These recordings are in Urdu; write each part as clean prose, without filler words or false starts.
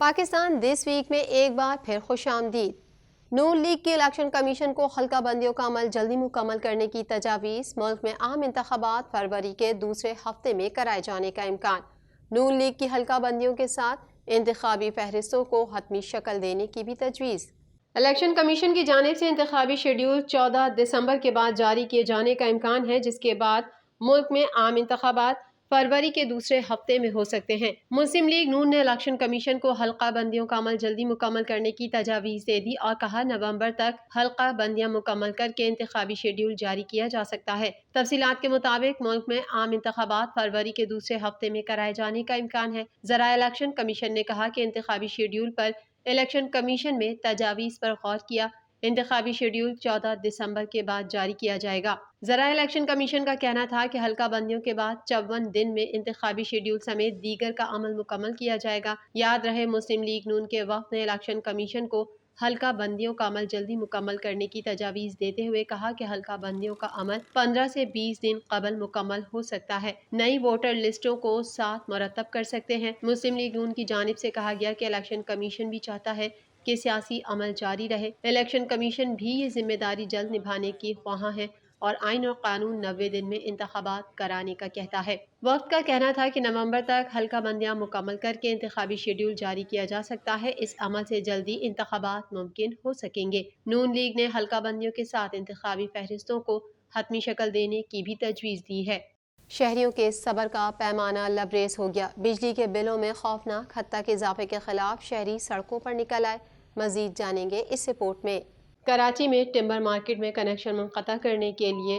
پاکستان دس ویک میں ایک بار پھر خوش آمدید۔ نون لیگ کی الیکشن کمیشن کو حلقہ بندیوں کا عمل جلدی مکمل کرنے کی تجاویز۔ ملک میں عام انتخابات فروری کے دوسرے ہفتے میں کرائے جانے کا امکان۔ نون لیگ کی حلقہ بندیوں کے ساتھ انتخابی فہرستوں کو حتمی شکل دینے کی بھی تجویز۔ الیکشن کمیشن کی جانب سے انتخابی شیڈول 14 دسمبر کے بعد جاری کیے جانے کا امکان ہے، جس کے بعد ملک میں عام انتخابات فروری کے دوسرے ہفتے میں ہو سکتے ہیں۔ مسلم لیگ نون نے الیکشن کمیشن کو حلقہ بندیوں کا عمل جلدی مکمل کرنے کی تجاویز دے دی اور کہا نومبر تک حلقہ بندیاں مکمل کر کے انتخابی شیڈول جاری کیا جا سکتا ہے۔ تفصیلات کے مطابق ملک میں عام انتخابات فروری کے دوسرے ہفتے میں کرائے جانے کا امکان ہے۔ ذرائع الیکشن کمیشن نے کہا کہ انتخابی شیڈول پر الیکشن کمیشن میں تجاویز پر غور کیا انتخابی شیڈول 14 دسمبر کے بعد جاری کیا جائے گا۔ ذرائع الیکشن کمیشن کا کہنا تھا کہ حلقہ بندیوں کے بعد 54 دن میں انتخابی شیڈول سمیت دیگر کا عمل مکمل کیا جائے گا۔ یاد رہے مسلم لیگ نون کے وفد نے الیکشن کمیشن کو حلقہ بندیوں کا عمل جلدی مکمل کرنے کی تجاویز دیتے ہوئے کہا کہ حلقہ بندیوں کا عمل 15 سے 20 دن قبل مکمل ہو سکتا ہے۔ نئی ووٹر لسٹوں کو ساتھ مرتب کر سکتے ہیں۔ مسلم لیگ نون کی جانب سے کہا گیا کہ الیکشن کمیشن بھی چاہتا ہے کہ سیاسی عمل جاری رہے۔ الیکشن کمیشن بھی یہ ذمہ داری جلد نبھانے کی خواہاں ہے اور آئین اور قانون 90 دن میں انتخابات کرانے کا کہتا ہے۔ وفد کا کہنا تھا کہ نومبر تک حلقہ بندیاں مکمل کر کے انتخابی شیڈول جاری کیا جا سکتا ہے۔ اس عمل سے جلدی انتخابات ممکن ہو سکیں گے۔ نون لیگ نے حلقہ بندیوں کے ساتھ انتخابی فہرستوں کو حتمی شکل دینے کی بھی تجویز دی ہے۔ شہریوں کے صبر کا پیمانہ لبریز ہو گیا۔ بجلی کے بلوں میں خوفناک حد تک اضافے کے خلاف شہری سڑکوں پر نکل آئے۔ مزید جانیں گے اس رپورٹ میں۔ کراچی میں ٹمبر مارکیٹ میں کنیکشن منقطع کرنے کے لیے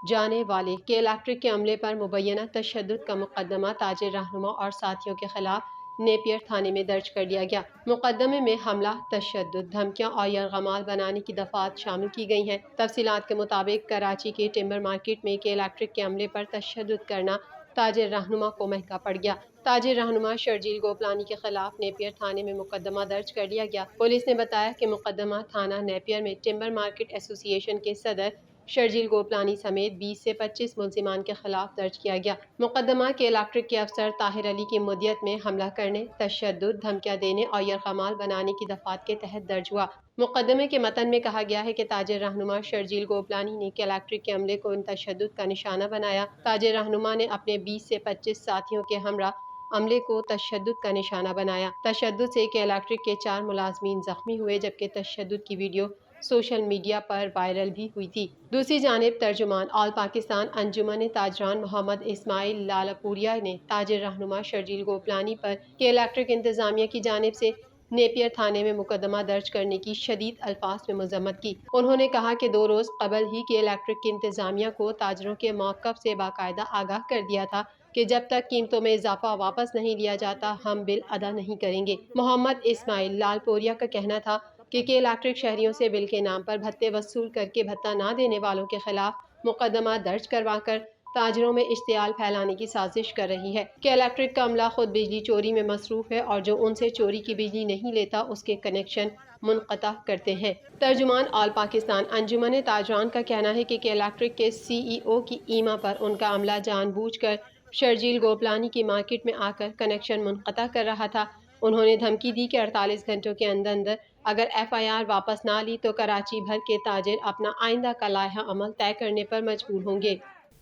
جانے والے کے الیکٹرک کے عملے پر مبینہ تشدد کا مقدمہ تاجر رہنما اور ساتھیوں کے خلاف نیپیر تھانے میں درج کر لیا گیا۔ مقدمے میں حملہ، تشدد، دھمکیاں اور یرغمال بنانے کی دفعات شامل کی گئی ہیں۔ تفصیلات کے مطابق کراچی کے ٹمبر مارکیٹ میں کے الیکٹرک کے عملے پر تشدد کرنا تاجر رہنما کو مہنگا پڑ گیا۔ تاجر رہنما شرجیل گوپلانی کے خلاف نیپیر تھانے میں مقدمہ درج کر لیا گیا۔ پولیس نے بتایا کہ مقدمہ تھانہ نیپیر میں ٹمبر مارکیٹ ایسوسی ایشن کے صدر شرجیل گوپلانی سمیت 20 سے 25 ملزمان کے خلاف درج کیا گیا۔ مقدمہ کے الیکٹرک کے افسر طاہر علی کی مدیت میں حملہ کرنے، تشدد، دھمکیاں دینے اور یرغمال بنانے کی دفعات کے تحت درج ہوا۔ مقدمے کے متن میں کہا گیا ہے کہ تاجر رہنما شرجیل گوپلانی نے کے الیکٹرک کے عملے کو ان تشدد کا نشانہ بنایا۔ تاجر رہنما نے اپنے 20 سے 25 ساتھیوں کے ہمراہ عملے کو تشدد کا نشانہ بنایا۔ تشدد سے کے الیکٹرک کے 4 ملازمین زخمی ہوئے، جبکہ تشدد کی ویڈیو سوشل میڈیا پر وائرل بھی ہوئی تھی۔ دوسری جانب ترجمان آل پاکستان انجمن تاجران محمد اسماعیل لالپوریا نے تاجر رہنما شرجیل گوپلانی پر کے الیکٹرک انتظامیہ کی جانب سے نیپیر تھانے میں مقدمہ درج کرنے کی شدید الفاظ میں مذمت کی۔ انہوں نے کہا کہ 2 روز قبل ہی کے الیکٹرک کی انتظامیہ کو تاجروں کے موقف سے باقاعدہ آگاہ کر دیا تھا کہ جب تک قیمتوں میں اضافہ واپس نہیں لیا جاتا ہم بل ادا نہیں کریں گے۔ محمد اسماعیل لالپوریا کا کہنا تھا کہ الیکٹرک شہریوں سے بل کے نام پر بھتے وصول کر کے بھتہ نہ دینے والوں کے خلاف مقدمہ درج کروا کر تاجروں میں اشتعال پھیلانے کی سازش کر رہی ہے۔ کہ الیکٹرک کا عملہ خود بجلی چوری میں مصروف ہے اور جو ان سے چوری کی بجلی نہیں لیتا اس کے کنیکشن منقطع کرتے ہیں۔ ترجمان آل پاکستان انجمن تاجران کا کہنا ہے کہ الیکٹرک کے سی ای او کی ایما پر ان کا عملہ جان بوجھ کر شرجیل گوپلانی کی مارکیٹ میں آ کر کنیکشن منقطع کر رہا تھا۔ انہوں نے دھمکی دی کہ 48 گھنٹوں کے اندر اگر ایف آئی آر واپس نہ لی تو کراچی بھر کے تاجر اپنا آئندہ کا لائحہ عمل طے کرنے پر مجبور ہوں گے۔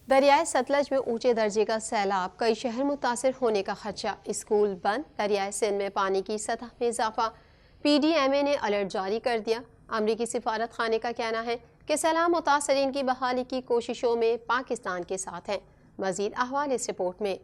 دریائے ستلج میں اونچے درجے کا سیلاب، کئی شہر متاثر ہونے کا خدشہ، اسکول بند، دریائے سندھ میں پانی کی سطح میں اضافہ، پی ڈی ایم اے نے الرٹ جاری کر دیا۔ امریکی سفارت خانے کا کہنا ہے کہ سیلاب متاثرین کی بحالی کی کوششوں میں پاکستان کے ساتھ ہیں۔ مزید احوال اس رپورٹ میں۔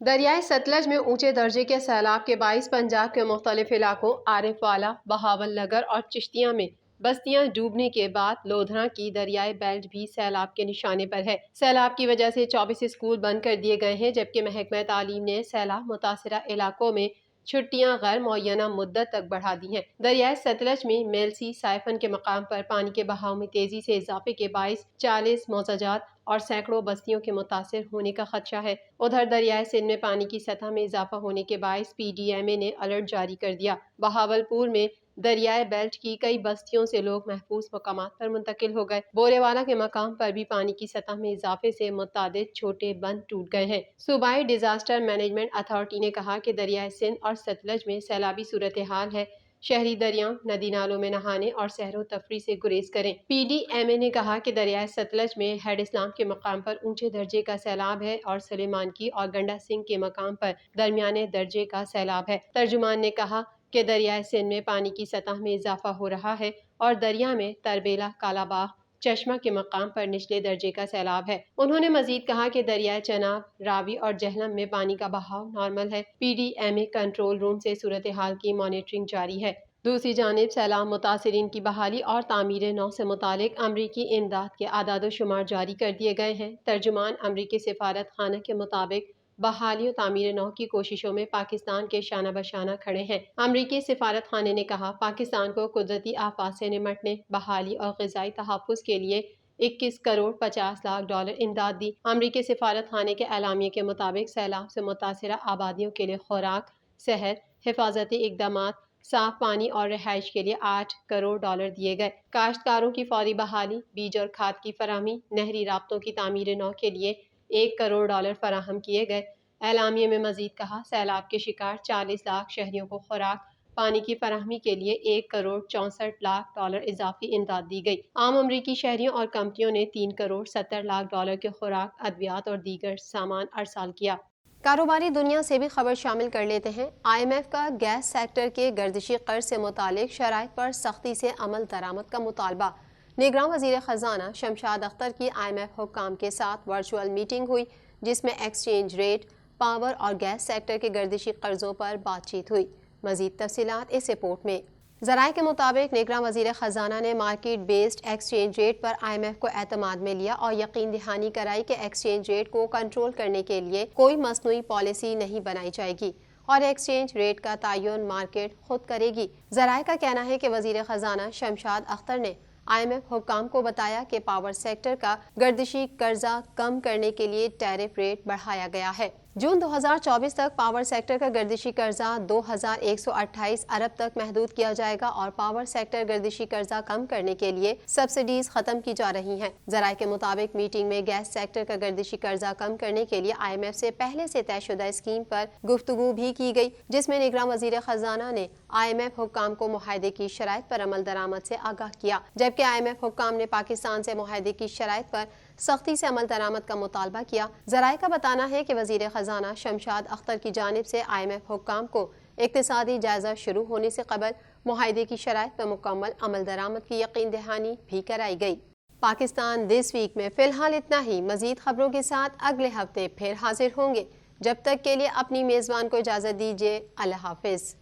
دریائے ستلج میں اونچے درجے کے سیلاب کے باعث پنجاب کے مختلف علاقوں عارف والا، بہاول نگر اور چشتیاں میں بستیاں ڈوبنے کے بعد لودھراں کی دریائے بیلٹ بھی سیلاب کے نشانے پر ہے۔ سیلاب کی وجہ سے 24 اسکول بند کر دیے گئے ہیں، جبکہ محکمہ تعلیم نے سیلاب متاثرہ علاقوں میں چھٹیاں غیر معینہ مدت تک بڑھا دی ہیں۔ دریائے ستلج میں میلسی سائفن کے مقام پر پانی کے بہاؤ میں تیزی سے اضافے کے باعث 40 موضوعات اور سینکڑوں بستیوں کے متاثر ہونے کا خدشہ ہے۔ ادھر دریائے سندھ میں پانی کی سطح میں اضافہ ہونے کے باعث پی ڈی ایم اے نے الرٹ جاری کر دیا۔ بہاولپور میں دریائے بیلٹ کی کئی بستیوں سے لوگ محفوظ مقامات پر منتقل ہو گئے۔ بورے والا کے مقام پر بھی پانی کی سطح میں اضافے سے متعدد چھوٹے بند ٹوٹ گئے ہیں۔ صوبائی ڈیزاسٹر مینجمنٹ اتھارٹی نے کہا کہ دریائے سندھ اور ستلج میں سیلابی صورتحال ہے۔ شہری دریاؤں، ندی نالوں میں نہانے اور سیر و تفریح سے گریز کریں۔ پی ڈی ایم اے نے کہا کہ دریائے ستلج میں ہیڈ اسلام کے مقام پر اونچے درجے کا سیلاب ہے اور سلیمان کی اور گنڈا سنگھ کے مقام پر درمیانے درجے کا سیلاب ہے۔ ترجمان نے کہا کہ دریائے سندھ میں پانی کی سطح میں اضافہ ہو رہا ہے اور دریا میں تربیلا، کالا باغ، چشمہ کے مقام پر نچلے درجے کا سیلاب ہے۔ انہوں نے مزید کہا کہ دریائے چناب، راوی اور جہلم میں پانی کا بہاؤ نارمل ہے۔ P D M A control room سے صورتحال کی مانیٹرنگ جاری ہے۔ دوسری جانب سیلاب متاثرین کی بحالی اور تعمیر نو سے متعلق امریکی امداد کے اعداد و شمار جاری کر دیے گئے ہیں۔ ترجمان امریکی سفارت خانہ کے مطابق بحالی و تعمیر نو کی کوششوں میں پاکستان کے شانہ بشانہ کھڑے ہیں۔ امریکی سفارت خانے نے کہا، پاکستان کو قدرتی آفات سے نمٹنے، بحالی اور غذائی تحفظ کے لیے 21 کروڑ 50 لاکھ ڈالر امداد دی۔ امریکی سفارت خانے کے اعلامیے کے مطابق سیلاب سے متاثرہ آبادیوں کے لیے خوراک، صحت، حفاظتی اقدامات، صاف پانی اور رہائش کے لیے 8 کروڑ ڈالر دیے گئے۔ کاشتکاروں کی فوری بحالی، بیج اور کھاد کی فراہمی، نہری رابطوں کی تعمیر نو کے لیے 1 کروڑ ڈالر فراہم کیے گئے۔ اعلامیے میں مزید کہا، سیلاب کے شکار 40 لاکھ شہریوں کو خوراک، پانی کی فراہمی کے لیے 1 کروڑ 64 لاکھ ڈالر اضافی امداد دی گئی۔ عام امریکی شہریوں اور کمپنیوں نے 3 کروڑ 70 لاکھ ڈالر کے خوراک، ادویات اور دیگر سامان ارسال کیا۔ کاروباری دنیا سے بھی خبر شامل کر لیتے ہیں۔ آئی ایم ایف کا گیس سیکٹر کے گردشی قرض سے متعلق شرائط پر سختی سے عمل درآمد کا مطالبہ۔ نگراں وزیر خزانہ شمشاد اختر کی آئی ایم ایف حکام کے ساتھ ورچوئل میٹنگ ہوئی، جس میں ایکسچینج ریٹ، پاور اور گیس سیکٹر کے گردشی قرضوں پر بات چیت ہوئی۔ مزید تفصیلات اس رپورٹ میں۔ ذرائع کے مطابق نگراں وزیر خزانہ نے مارکیٹ بیسڈ ایکسچینج ریٹ پر آئی ایم ایف کو اعتماد میں لیا اور یقین دہانی کرائی کہ ایکسچینج ریٹ کو کنٹرول کرنے کے لیے کوئی مصنوعی پالیسی نہیں بنائی جائے گی اور ایکسچینج ریٹ کا تعین مارکیٹ خود کرے گی۔ ذرائع کا کہنا ہے کہ وزیر خزانہ شمشاد اختر نے آئی ایم ایف حکام کو بتایا کہ پاور سیکٹر کا گردشی قرضہ کم کرنے کے لیے ٹیرف ریٹ بڑھایا گیا ہے۔ جون 2024 تک پاور سیکٹر کا گردشی قرضہ 2128 ارب تک محدود کیا جائے گا اور پاور سیکٹر گردشی قرضہ کم کرنے کے لیے سبسڈیز ختم کی جا رہی ہیں۔ ذرائع کے مطابق میٹنگ میں گیس سیکٹر کا گردشی قرضہ کم کرنے کے لیے آئی ایم ایف سے پہلے سے طے شدہ اسکیم پر گفتگو بھی کی گئی، جس میں نگراں وزیر خزانہ نے آئی ایم ایف حکام کو معاہدے کی شرائط پر عمل درآمد سے آگاہ کیا، جبکہ آئی ایم ایف حکام نے پاکستان سے معاہدے کی شرائط پر سختی سے عمل درآمد کا مطالبہ کیا۔ ذرائع کا بتانا ہے کہ وزیر خزانہ شمشاد اختر کی جانب سے آئی ایم ایف حکام کو اقتصادی جائزہ شروع ہونے سے قبل معاہدے کی شرائط پر مکمل عمل درآمد کی یقین دہانی بھی کرائی گئی۔ پاکستان دس ویک میں فی الحال اتنا ہی۔ مزید خبروں کے ساتھ اگلے ہفتے پھر حاضر ہوں گے۔ جب تک کے لیے اپنی میزبان کو اجازت دیجیے۔ اللہ حافظ۔